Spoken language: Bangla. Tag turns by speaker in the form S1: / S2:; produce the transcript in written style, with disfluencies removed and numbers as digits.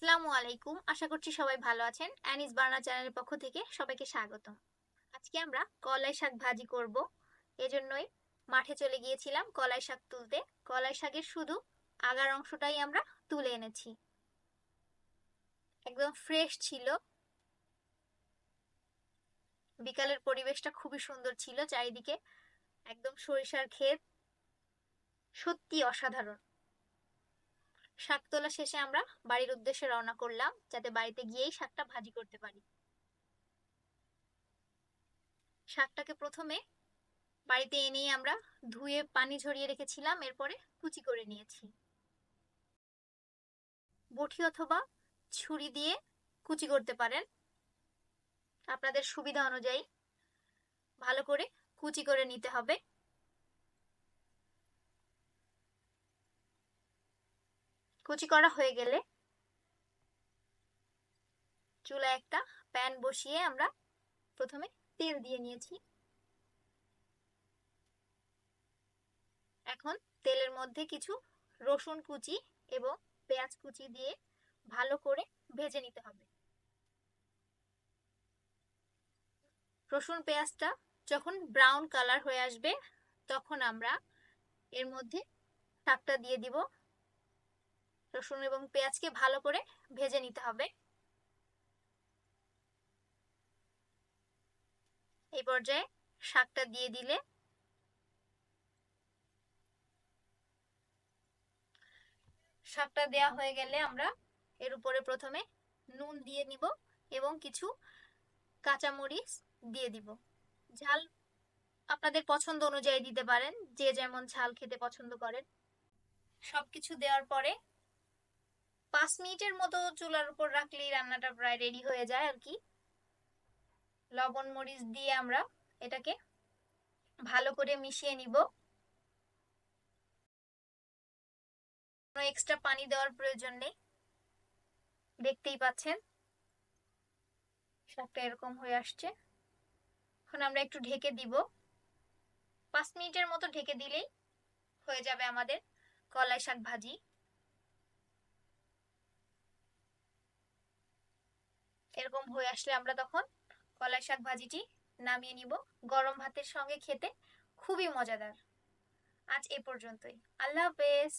S1: আসসালামু আলাইকুম। আশা করছি সবাই ভালো আছেন। অ্যানিস বার্না চ্যানেলের পক্ষ থেকে সবাইকে স্বাগতম। আজকে আমরা কলাই শাক ভাজি করব। এজন্যই মাঠে চলে গিয়েছিলাম কলাই শাক তুলতে। কলাই শাকের শুধু আগার অংশটাই আমরা তুলে এনেছি। একদম ফ্রেশ ছিল। বিকালের পরিবেশটা খুবই সুন্দর ছিল, চারিদিকে একদম সরিষার ক্ষেত, সত্যি অসাধারণ। শাক তোলা শেষে আমরা বাড়ির উদ্দেশ্যে রওনা করলাম, যাতে বাড়িতে গিয়েই শাকটা ভাজি করতে পারি। শাকটাকে প্রথমে বাড়িতে এনেই আমরা ধুয়ে পানি ঝরিয়ে রেখেছিলাম, এরপরে কুচি করে নিয়েছি। বটি অথবা ছুরি দিয়ে কুচি করতে পারেন আপনাদের সুবিধা অনুযায়ী। ভালো করে কুচি করে নিতে হবে। কুচি করা হয়ে গেলে চুলায় একটা প্যান বসিয়ে আমরা প্রথমে তেল দিয়ে নিয়েছি। এখন তেলের মধ্যে কিছু রসুন কুচি এবং পেঁয়াজ কুচি দিয়ে ভালো করে ভেজে নিতে হবে। রসুন পেঁয়াজটা যখন ব্রাউন কালার হয়ে আসবে, তখন আমরা এর মধ্যে শাকটা দিয়ে দিব। রসুন এবং পেঁয়াজকে ভালো করে ভেজে নিতে হবে। এই পর্যায়ে শাকটা দিয়ে দিলে শাকটা দেয়া হয়ে গেলে আমরা এর উপরে প্রথমে নুন দিয়ে নিব এবং কিছু কাঁচামরিচ দিয়ে দিব। ঝাল আপনাদের পছন্দ অনুযায়ী দিতে পারেন, যে যেমন ঝাল খেতে পছন্দ করেন। সবকিছু দেওয়ার পরে 5 মিনিটের মতো চুলার উপর রাখলেই রান্নাটা প্রায় রেডি হয়ে যায় আর কি। লবণ মরিচ দিয়ে আমরা এটাকে ভালো করে মিশিয়ে নিব। কোনো এক্সট্রা পানি দেওয়ার প্রয়োজন নেই। দেখতেই পাচ্ছেন শাকটা এরকম হয়ে আসছে। এখন আমরা একটু ঢেকে দিব। 5 মিনিটের মতো ঢেকে দিলেই হয়ে যাবে আমাদের কলাই শাক ভাজি। এরকম হয়ে আসলে আমরা তখন কলাই শাক ভাজিটি নামিয়ে নিব। গরম ভাতের সঙ্গে খেতে খুবই মজাদার। আজ এ পর্যন্তই। আল্লাহ হাফেজ।